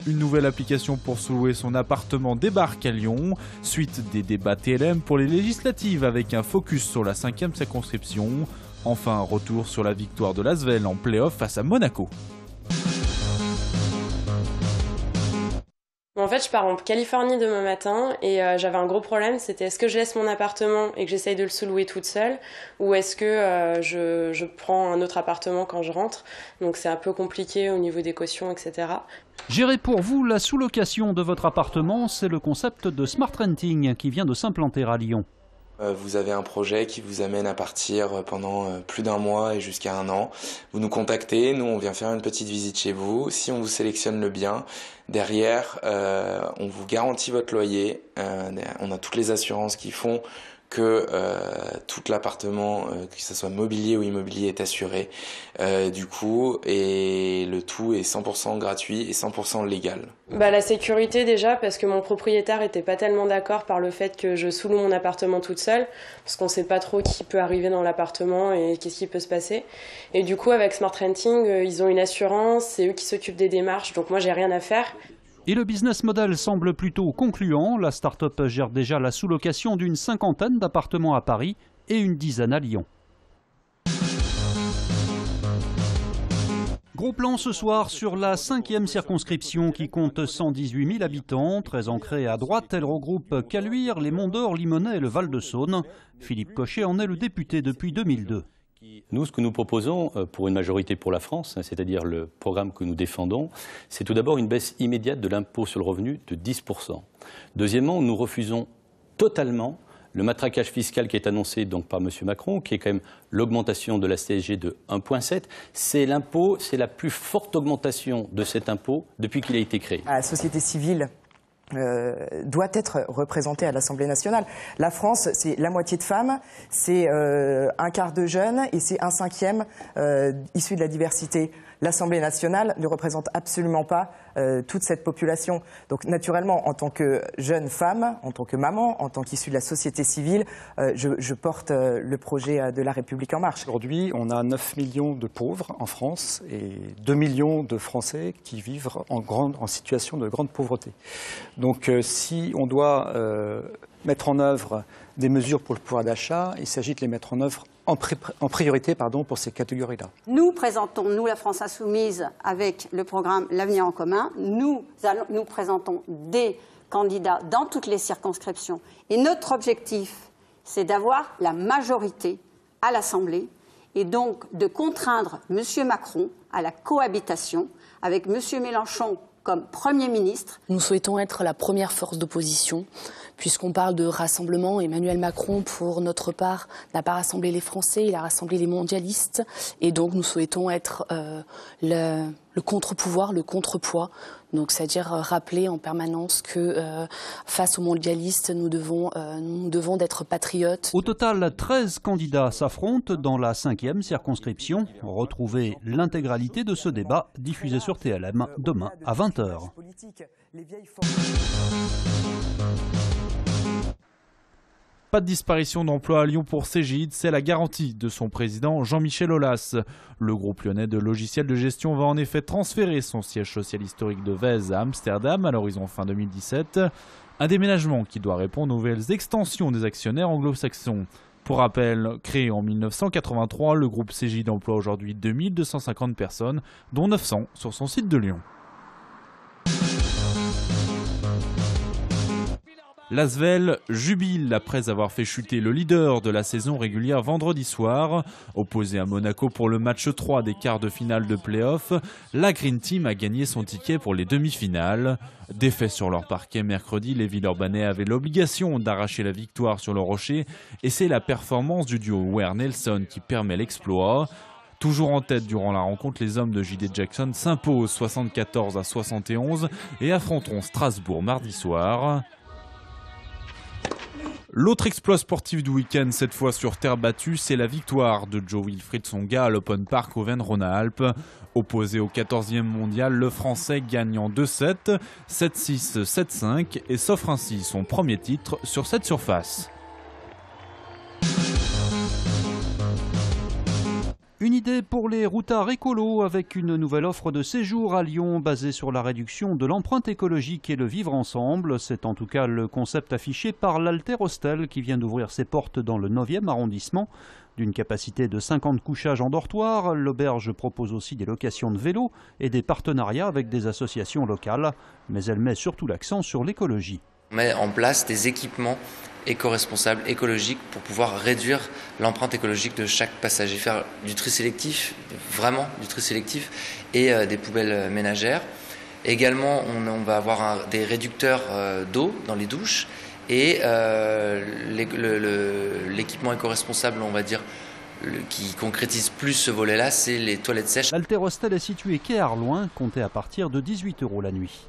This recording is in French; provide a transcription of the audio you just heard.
Une nouvelle application pour sous-louer son appartement débarque à Lyon, suite des débats TLM pour les législatives avec un focus sur la 5e circonscription. Enfin, retour sur la victoire de l'Asvel en play-off face à Monaco. En fait, je pars en Californie demain matin et j'avais un gros problème, c'était est-ce que je laisse mon appartement et que j'essaye de le sous-louer toute seule ou est-ce que je prends un autre appartement quand je rentre. Donc c'est un peu compliqué au niveau des cautions, etc. Gérer pour vous la sous-location de votre appartement, c'est le concept de Smart Renting qui vient de s'implanter à Lyon. Vous avez un projet qui vous amène à partir pendant plus d'un mois et jusqu'à un an. Vous nous contactez, nous on vient faire une petite visite chez vous. Si on vous sélectionne le bien, derrière on vous garantit votre loyer. On a toutes les assurances qui font que tout l'appartement, que ce soit mobilier ou immobilier, est assuré du coup, et le tout est 100% gratuit et 100% légal. La sécurité déjà, parce que mon propriétaire était pas tellement d'accord par le fait que je sous-loue mon appartement toute seule, parce qu'on sait pas trop qui peut arriver dans l'appartement et qu'est-ce qui peut se passer. Et du coup, avec Smart Renting, ils ont une assurance, c'est eux qui s'occupent des démarches, donc moi j'ai rien à faire. Et le business model semble plutôt concluant. La start-up gère déjà la sous-location d'une 50aine d'appartements à Paris et une dizaine à Lyon. Gros plan ce soir sur la 5e circonscription qui compte 118 000 habitants. Très ancrée à droite, elle regroupe Caluire, les Monts d'Or, Limonest et le Val-de-Saône. Philippe Cochet en est le député depuis 2002. Nous, ce que nous proposons pour une majorité pour la France, c'est-à-dire le programme que nous défendons, c'est tout d'abord une baisse immédiate de l'impôt sur le revenu de 10%. Deuxièmement, nous refusons totalement le matraquage fiscal qui est annoncé donc par M. Macron, qui est quand même l'augmentation de la CSG de 1,7. C'est l'impôt, c'est la plus forte augmentation de cet impôt depuis qu'il a été créé. La société civile doit être représentée à l'Assemblée nationale. La France, c'est la moitié de femmes, c'est un quart de jeunes et c'est un cinquième issu de la diversité. L'Assemblée nationale ne représente absolument pas toute cette population. Donc naturellement, en tant que jeune femme, en tant que maman, en tant qu'issue de la société civile, je porte le projet de La République En Marche. Aujourd'hui, on a 9 millions de pauvres en France et 2 millions de Français qui vivent en situation de grande pauvreté. Donc si on doit mettre en œuvre des mesures pour le pouvoir d'achat, il s'agit de les mettre en œuvre en priorité pour ces catégories-là. Nous présentons, nous la France Insoumise, avec le programme L'Avenir en commun, nous présentons des candidats dans toutes les circonscriptions. Et notre objectif, c'est d'avoir la majorité à l'Assemblée et donc de contraindre M. Macron à la cohabitation avec M. Mélenchon comme Premier ministre. Nous souhaitons être la première force d'opposition, puisqu'on parle de rassemblement. Emmanuel Macron, pour notre part, n'a pas rassemblé les Français, il a rassemblé les mondialistes. Et donc nous souhaitons être le contre-pouvoir, le contrepoids. Donc c'est-à-dire rappeler en permanence que face aux mondialistes, nous devons d'être patriotes. Au total, 13 candidats s'affrontent dans la 5e circonscription. Retrouvez l'intégralité de ce débat diffusé sur TLM demain à 20h. Pas de disparition d'emploi à Lyon pour Cegid, c'est la garantie de son président Jean-Michel Aulas. Le groupe lyonnais de logiciels de gestion va en effet transférer son siège social historique de Wèze à Amsterdam à l'horizon fin 2017. Un déménagement qui doit répondre aux nouvelles extensions des actionnaires anglo-saxons. Pour rappel, créé en 1983, le groupe Cegid emploie aujourd'hui 2250 personnes, dont 900 sur son site de Lyon. L'Asvel jubile après avoir fait chuter le leader de la saison régulière vendredi soir. Opposé à Monaco pour le match 3 des quarts de finale de play-off, la Green Team a gagné son ticket pour les demi-finales. Défaits sur leur parquet mercredi, les Villeurbanais avaient l'obligation d'arracher la victoire sur le rocher et c'est la performance du duo Ware-Nelson qui permet l'exploit. Toujours en tête durant la rencontre, les hommes de J.D. Jackson s'imposent 74 à 71 et affronteront Strasbourg mardi soir. L'autre exploit sportif du week-end, cette fois sur terre battue, c'est la victoire de Jo-Wilfried Tsonga à l'Open Park Auvergne-Rhône-Alpes. Opposé au 14e mondial, le Français gagne en 2-7, 7-6, 7-5 et s'offre ainsi son premier titre sur cette surface. Une idée pour les routards écolos avec une nouvelle offre de séjour à Lyon basée sur la réduction de l'empreinte écologique et le vivre ensemble. C'est en tout cas le concept affiché par l'Alter Hostel qui vient d'ouvrir ses portes dans le 9e arrondissement. D'une capacité de 50 couchages en dortoir, l'auberge propose aussi des locations de vélos et des partenariats avec des associations locales. Mais elle met surtout l'accent sur l'écologie. On met en place des équipements éco-responsables, écologiques, pour pouvoir réduire l'empreinte écologique de chaque passager, faire du tri sélectif, vraiment du tri sélectif, et des poubelles ménagères. Également, on va avoir des réducteurs d'eau dans les douches, et l'équipement éco-responsable, on va dire, qui concrétise plus ce volet-là, c'est les toilettes sèches. L'Alter Hostel est situé quai Arloin, comptez à partir de 18 € la nuit.